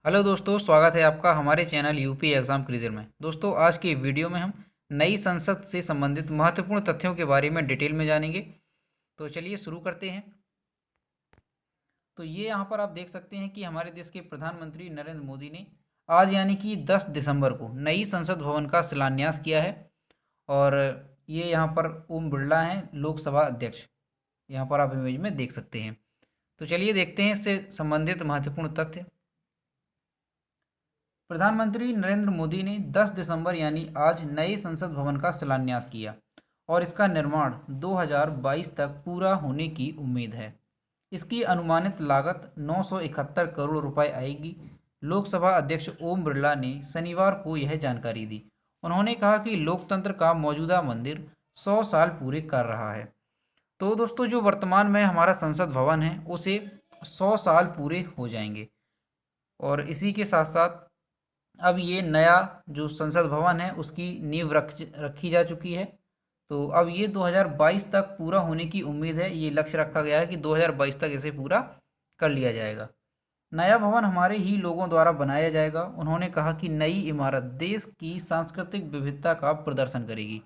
Hello दोस्तों, स्वागत है आपका हमारे चैनल यूपी एग्ज़ाम क्विज़र में। दोस्तों, आज की वीडियो में हम नई संसद से संबंधित महत्वपूर्ण तथ्यों के बारे में डिटेल में जानेंगे। तो चलिए शुरू करते हैं। तो ये यहाँ पर आप देख सकते हैं कि हमारे देश के प्रधानमंत्री नरेंद्र मोदी ने आज यानी कि 10 दिसंबर को नई संसद भवन का शिलान्यास किया है। और ये यहाँ पर ओम बिरला हैं, लोकसभा अध्यक्ष। यहाँ पर आप इमेज में देख सकते हैं। तो चलिए देखते हैं इससे संबंधित महत्वपूर्ण तथ्य। प्रधानमंत्री नरेंद्र मोदी ने 10 दिसंबर यानी आज नए संसद भवन का शिलान्यास किया और इसका निर्माण 2022 तक पूरा होने की उम्मीद है। इसकी अनुमानित लागत 971 करोड़ रुपए आएगी। लोकसभा अध्यक्ष ओम बिरला ने शनिवार को यह जानकारी दी। उन्होंने कहा कि लोकतंत्र का मौजूदा मंदिर 100 साल पूरे कर रहा है। तो दोस्तों, जो वर्तमान में हमारा संसद भवन है उसे 100 साल पूरे हो जाएंगे। और इसी के साथ साथ अब ये नया जो संसद भवन है उसकी नींव रखी जा चुकी है। तो अब ये 2022 तक पूरा होने की उम्मीद है। ये लक्ष्य रखा गया है कि 2022 तक इसे पूरा कर लिया जाएगा। नया भवन हमारे ही लोगों द्वारा बनाया जाएगा। उन्होंने कहा कि नई इमारत देश की सांस्कृतिक विविधता का प्रदर्शन करेगी।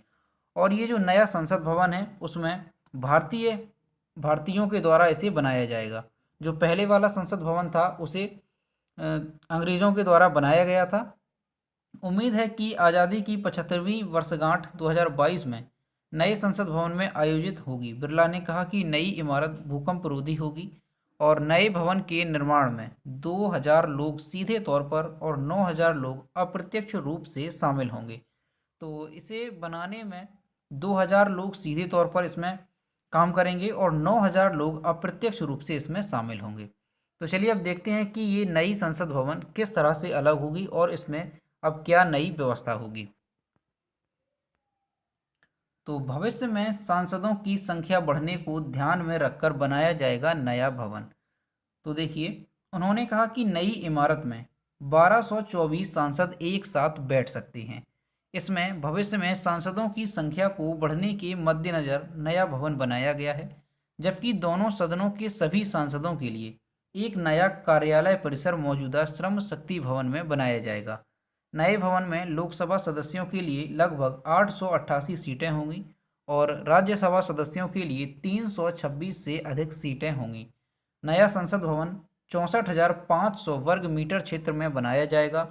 और ये जो नया संसद भवन है उसमें भारतीयों के द्वारा इसे बनाया जाएगा। जो पहले वाला संसद भवन था उसे अंग्रेज़ों के द्वारा बनाया गया था। उम्मीद है कि आज़ादी की 75वीं वर्षगांठ 2022 में नए संसद भवन में आयोजित होगी। बिरला ने कहा कि नई इमारत भूकंप रोधी होगी और नए भवन के निर्माण में 2000 लोग सीधे तौर पर और 9000 लोग अप्रत्यक्ष रूप से शामिल होंगे। तो इसे बनाने में 2000 लोग सीधे तौर पर इसमें काम करेंगे और 9000 लोग अप्रत्यक्ष रूप से इसमें शामिल होंगे। तो चलिए अब देखते हैं कि ये नई संसद भवन किस तरह से अलग होगी और इसमें अब क्या नई व्यवस्था होगी। तो भविष्य में सांसदों की संख्या बढ़ने को ध्यान में रखकर बनाया जाएगा नया भवन। तो देखिए, उन्होंने कहा कि नई इमारत में 1224 सांसद एक साथ बैठ सकते हैं। इसमें भविष्य में सांसदों की संख्या को बढ़ने के मद्देनज़र नया भवन बनाया गया है, जबकि दोनों सदनों के सभी सांसदों के लिए एक नया कार्यालय परिसर मौजूदा श्रम शक्ति भवन में बनाया जाएगा। नए भवन में लोकसभा सदस्यों के लिए लगभग 888 सीटें होंगी और राज्यसभा सदस्यों के लिए 326 से अधिक सीटें होंगी। नया संसद भवन 64,500 वर्ग मीटर क्षेत्र में बनाया जाएगा।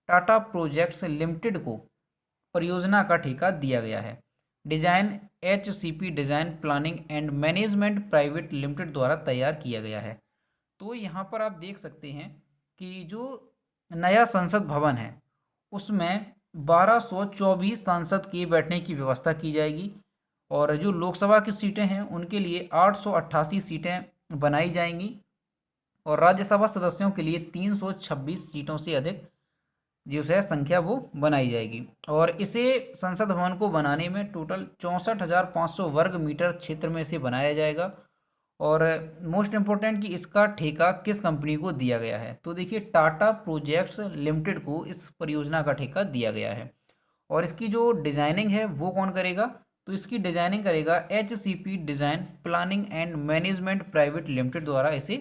टाटा प्रोजेक्ट्स लिमिटेड को परियोजना का ठेका दिया गया है। Design HCP design planning and management private limited द्वारा तैयार किया गया है। तो यहाँ पर आप देख सकते हैं कि जो नया संसद भवन है उसमें 1224 सांसद के बैठने की व्यवस्था की जाएगी और जो लोकसभा की सीटें हैं उनके लिए 888 सीटें बनाई जाएंगी और राज्यसभा सदस्यों के लिए 326 सीटों से अधिक जो है संख्या वो बनाई जाएगी। और इसे संसद भवन को बनाने में टोटल 64,500 वर्ग मीटर क्षेत्र में इसे बनाया जाएगा। और मोस्ट इम्पोर्टेंट कि इसका ठेका किस कंपनी को दिया गया है। तो देखिए, टाटा प्रोजेक्ट्स लिमिटेड को इस परियोजना का ठेका दिया गया है। और इसकी जो डिज़ाइनिंग है वो कौन करेगा? तो इसकी डिज़ाइनिंग करेगा HCP design planning and management private limited द्वारा इसे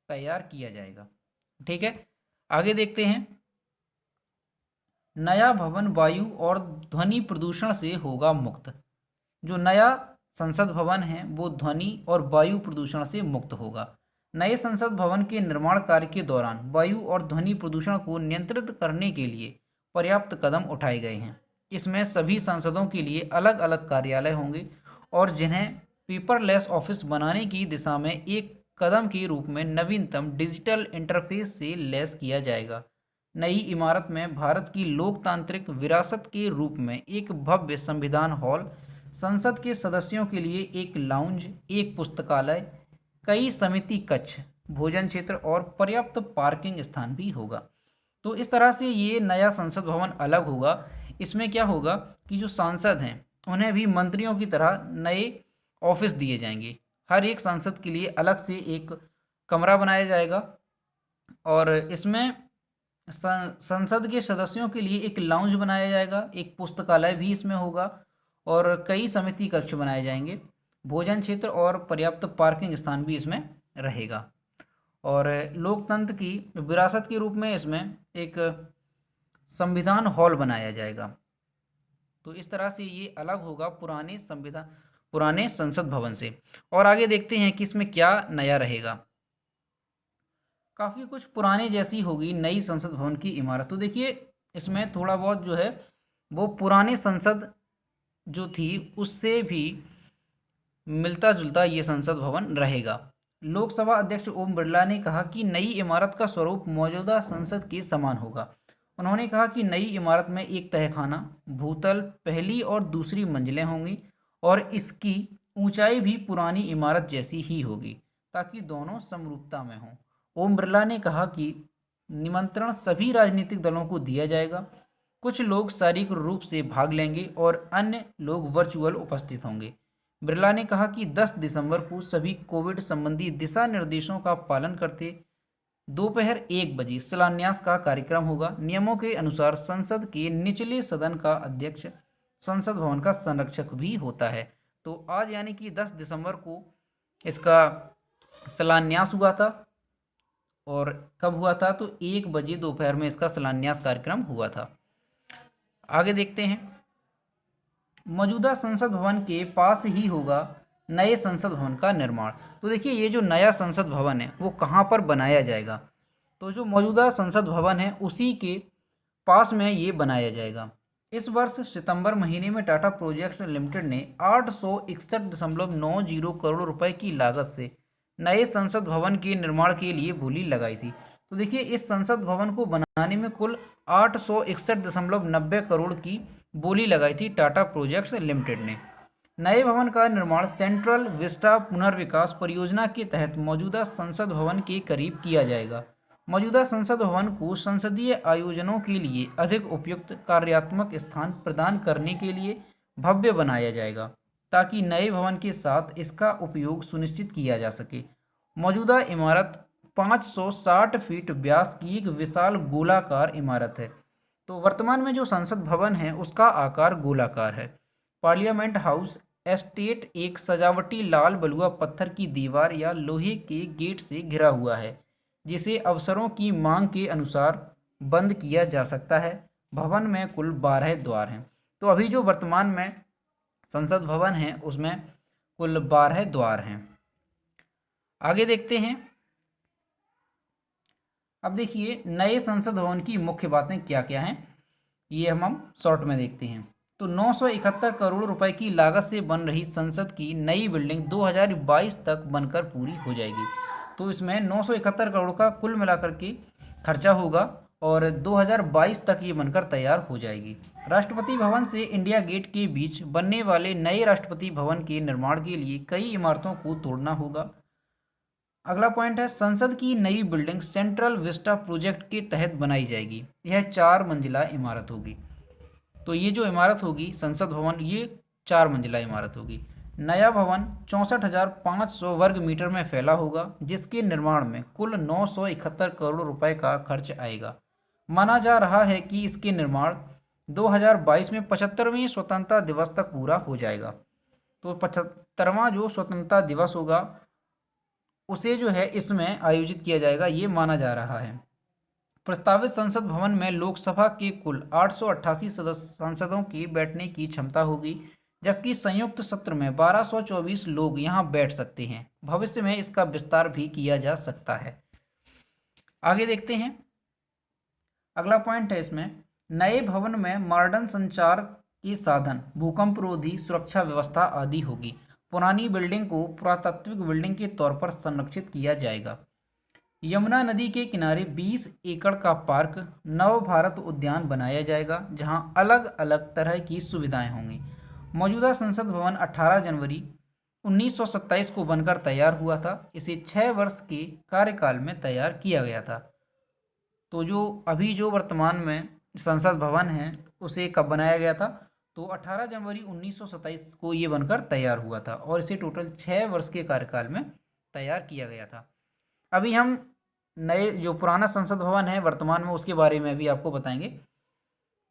तैयार किया जाएगा। ठीक है, आगे देखते हैं। नया भवन वायु और ध्वनि प्रदूषण से होगा मुक्त। जो नया संसद भवन है वो ध्वनि और वायु प्रदूषण से मुक्त होगा। नए संसद भवन के निर्माण कार्य के दौरान वायु और ध्वनि प्रदूषण को नियंत्रित करने के लिए पर्याप्त कदम उठाए गए हैं। इसमें सभी सांसदों के लिए अलग अलग कार्यालय होंगे और जिन्हें पेपरलेस ऑफिस बनाने की दिशा में एक कदम के रूप में नवीनतम डिजिटल इंटरफेस से लैस किया जाएगा। नई इमारत में भारत की लोकतांत्रिक विरासत के रूप में एक भव्य संविधान हॉल, संसद के सदस्यों के लिए एक लाउंज, एक पुस्तकालय, कई समिति कक्ष, भोजन क्षेत्र और पर्याप्त पार्किंग स्थान भी होगा। तो इस तरह से ये नया संसद भवन अलग होगा। इसमें क्या होगा कि जो सांसद हैं उन्हें भी मंत्रियों की तरह नए ऑफिस दिए जाएंगे। हर एक सांसद के लिए अलग से एक कमरा बनाया जाएगा और इसमें संसद के सदस्यों के लिए एक लाउंज बनाया जाएगा, एक पुस्तकालय भी इसमें होगा और कई समिति कक्ष बनाए जाएंगे, भोजन क्षेत्र और पर्याप्त पार्किंग स्थान भी इसमें रहेगा। और लोकतंत्र की विरासत के रूप में इसमें एक संविधान हॉल बनाया जाएगा। तो इस तरह से ये अलग होगा पुराने संसद भवन से। और आगे देखते हैं कि इसमें क्या नया रहेगा। काफ़ी कुछ पुराने जैसी होगी नई संसद भवन की इमारत। तो देखिए इसमें थोड़ा बहुत जो है वो पुराने संसद जो थी उससे भी मिलता जुलता ये संसद भवन रहेगा। लोकसभा अध्यक्ष ओम बिरला ने कहा कि नई इमारत का स्वरूप मौजूदा संसद के समान होगा। उन्होंने कहा कि नई इमारत में एक तहखाना, भूतल, पहली और दूसरी मंजिलें होंगी और इसकी ऊंचाई भी पुरानी इमारत जैसी ही होगी ताकि दोनों समरूपता में हों। ओम बिरला ने कहा कि निमंत्रण सभी राजनीतिक दलों को दिया जाएगा। कुछ लोग शारीरिक रूप से भाग लेंगे और अन्य लोग वर्चुअल उपस्थित होंगे। बिरला ने कहा कि 10 दिसंबर को सभी कोविड संबंधी दिशा निर्देशों का पालन करते दोपहर 1 बजे शिलान्यास का कार्यक्रम होगा। नियमों के अनुसार संसद के निचले सदन का अध्यक्ष संसद भवन का संरक्षक भी होता है। तो आज यानी कि 10 दिसंबर को इसका शिलान्यास हुआ था। और कब हुआ था? तो 1 बजे दोपहर में इसका शिलान्यास कार्यक्रम हुआ था। आगे देखते हैं। मौजूदा संसद भवन के पास ही होगा नए संसद भवन का निर्माण। तो देखिए ये जो नया संसद भवन है वो कहाँ पर बनाया जाएगा? तो जो मौजूदा संसद भवन है उसी के पास में ये बनाया जाएगा। इस वर्ष सितंबर महीने में टाटा प्रोजेक्ट्स लिमिटेड ने 861.90 करोड़ रुपए की लागत से नए संसद भवन के निर्माण के लिए बोली लगाई थी। तो देखिए इस संसद भवन को बनाने में कुल 861.90 करोड़ की बोली लगाई थी टाटा प्रोजेक्ट्स लिमिटेड ने। नए भवन का निर्माण सेंट्रल विस्टा पुनर्विकास परियोजना के तहत मौजूदा संसद भवन के करीब किया जाएगा। मौजूदा संसद भवन को संसदीय आयोजनों के लिए अधिक उपयुक्त कार्यात्मक स्थान प्रदान करने के लिए भव्य बनाया जाएगा ताकि नए भवन के साथ इसका उपयोग सुनिश्चित किया जा सके। मौजूदा इमारत 560 फीट व्यास की एक विशाल गोलाकार इमारत है। तो वर्तमान में जो संसद भवन है उसका आकार गोलाकार है। पार्लियामेंट हाउस एस्टेट एक सजावटी लाल बलुआ पत्थर की दीवार या लोहे के गेट से घिरा हुआ है जिसे अवसरों की मांग के अनुसार बंद किया जा सकता है। भवन में कुल 12 द्वार हैं। तो अभी जो वर्तमान में संसद भवन है उसमें कुल 12 द्वार हैं। आगे देखते हैं। अब देखिए नए संसद भवन की मुख्य बातें क्या क्या हैं ये हम शॉर्ट में देखते हैं। तो 971 करोड़ रुपए की लागत से बन रही संसद की नई बिल्डिंग 2022 तक बनकर पूरी हो जाएगी। तो इसमें 971 करोड़ का कुल मिलाकर के खर्चा होगा और 2022 तक ये बनकर तैयार हो जाएगी। राष्ट्रपति भवन से इंडिया गेट के बीच बनने वाले नए राष्ट्रपति भवन के निर्माण के लिए कई इमारतों को तोड़ना होगा। अगला पॉइंट है संसद की नई बिल्डिंग सेंट्रल विस्टा प्रोजेक्ट के तहत बनाई जाएगी। यह 4 मंजिला इमारत होगी। तो ये जो इमारत होगी संसद भवन ये 4 मंजिला इमारत होगी। नया भवन 64,500 वर्ग मीटर में फैला होगा जिसके निर्माण में कुल 971 करोड़ रुपए का खर्च आएगा। माना जा रहा है कि इसके निर्माण 2022 में 75वें स्वतंत्रता दिवस तक पूरा हो जाएगा। तो 75वां जो स्वतंत्रता दिवस होगा उसे जो है इसमें आयोजित किया जाएगा ये माना जा रहा है। प्रस्तावित संसद भवन में लोकसभा के कुल 888 सांसदों की बैठने की क्षमता होगी जबकि संयुक्त सत्र में 1224 लोग यहां बैठ सकते हैं। भविष्य में इसका विस्तार भी किया जा सकता है। आगे देखते हैं। अगला पॉइंट है इसमें नए भवन में मॉडर्न संचार के साधन, भूकंपरोधी सुरक्षा व्यवस्था आदि होगी। पुरानी बिल्डिंग को पुरातात्विक बिल्डिंग के तौर पर संरक्षित किया जाएगा। यमुना नदी के किनारे 20 एकड़ का पार्क नव भारत उद्यान बनाया जाएगा जहां अलग अलग तरह की सुविधाएं होंगी। मौजूदा संसद भवन 18 जनवरी 1927 को बनकर तैयार हुआ था। इसे 6 वर्ष के कार्यकाल में तैयार किया गया था। तो जो अभी जो वर्तमान में संसद भवन है उसे कब बनाया गया था? तो 18 जनवरी 1927 को ये बनकर तैयार हुआ था और इसे टोटल 6 वर्ष के कार्यकाल में तैयार किया गया था। अभी हम नए जो पुराना संसद भवन है वर्तमान में उसके बारे में भी आपको बताएंगे।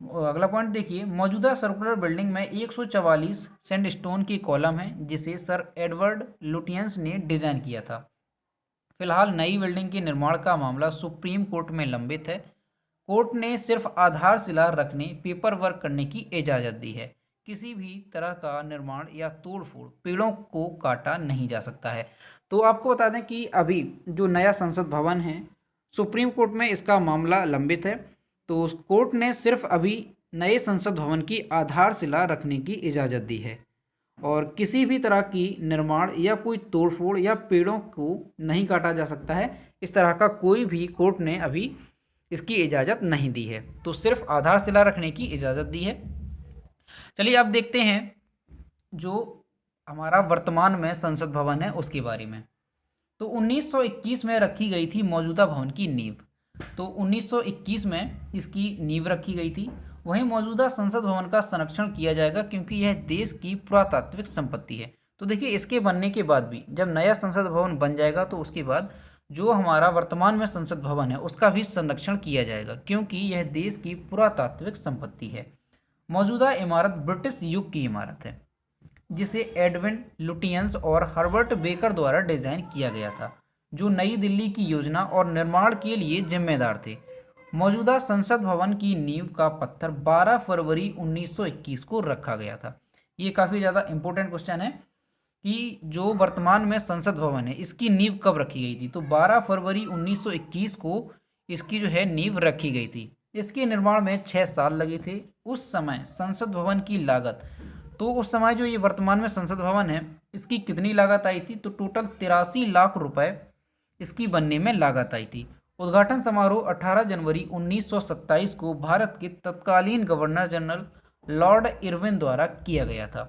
अगला पॉइंट देखिए मौजूदा सर्कुलर बिल्डिंग में 144 सैंडस्टोन की कॉलम है जिसे सर एडवर्ड लुटियंस ने डिजाइन किया था। फिलहाल नई बिल्डिंग के निर्माण का मामला सुप्रीम कोर्ट में लंबित है। कोर्ट ने सिर्फ आधारशिला रखने, पेपर वर्क करने की इजाज़त दी है। किसी भी तरह का निर्माण या तोड़-फोड़, पेड़ों को काटा नहीं जा सकता है। तो आपको बता दें कि अभी जो नया संसद भवन है, सुप्रीम कोर्ट में इसका मामला लंबित है। तो कोर्ट ने सिर्फ अभी नए संसद भवन की आधारशिला रखने की इजाज़त दी है और किसी भी तरह की निर्माण या कोई तोड़फोड़ या पेड़ों को नहीं काटा जा सकता है। इस तरह का कोई भी कोर्ट ने अभी इसकी इजाज़त नहीं दी है। तो सिर्फ आधारशिला रखने की इजाज़त दी है। चलिए अब देखते हैं जो हमारा वर्तमान में संसद भवन है उसके बारे में। तो 1921 में रखी गई थी मौजूदा भवन की नींव। तो 1921 में इसकी नींव रखी गई थी। वहीं मौजूदा संसद भवन का संरक्षण किया जाएगा क्योंकि यह देश की पुरातात्विक संपत्ति है। तो देखिए इसके बनने के बाद भी जब नया संसद भवन बन जाएगा तो उसके बाद जो हमारा वर्तमान में संसद भवन है उसका भी संरक्षण किया जाएगा क्योंकि यह देश की पुरातात्विक संपत्ति है। मौजूदा इमारत ब्रिटिश युग की इमारत है जिसे एडविन लुटियंस और हर्बर्ट बेकर द्वारा डिजाइन किया गया था, जो नई दिल्ली की योजना और निर्माण के लिए जिम्मेदार थे। मौजूदा संसद भवन की नींव का पत्थर 12 फरवरी 1921 को रखा गया था। ये काफ़ी ज़्यादा इम्पोर्टेंट क्वेश्चन है कि जो वर्तमान में संसद भवन है इसकी नींव कब रखी गई थी। तो 12 फरवरी 1921 को इसकी जो है नींव रखी गई थी। इसके निर्माण में 6 साल लगे थे। उस समय संसद भवन की लागत, तो उस समय जो ये वर्तमान में संसद भवन है इसकी कितनी लागत आई थी, तो टोटल 83 लाख रुपए इसकी बनने में लागत आई थी। उद्घाटन समारोह 18 जनवरी 1927 को भारत के तत्कालीन गवर्नर जनरल लॉर्ड इरविन द्वारा किया गया था।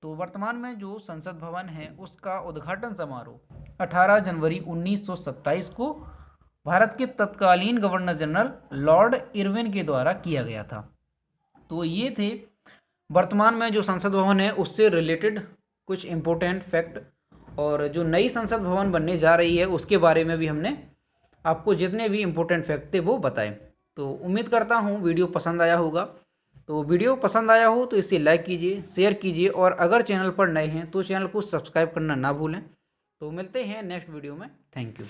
तो वर्तमान में जो संसद भवन है उसका उद्घाटन समारोह 18 जनवरी 1927 को भारत के तत्कालीन गवर्नर जनरल लॉर्ड इरविन के द्वारा किया गया था। तो ये थे वर्तमान में जो संसद भवन है उससे रिलेटेड कुछ इम्पोर्टेंट फैक्ट, और जो नई संसद भवन बनने जा रही है उसके बारे में भी हमने आपको जितने भी इम्पोर्टेंट फैक्ट थे वो बताए। तो उम्मीद करता हूँ वीडियो पसंद आया होगा। तो वीडियो पसंद आया हो तो इसे लाइक कीजिए, शेयर कीजिए और अगर चैनल पर नए हैं तो चैनल को सब्सक्राइब करना ना भूलें। तो मिलते हैं नेक्स्ट वीडियो में। Thank you.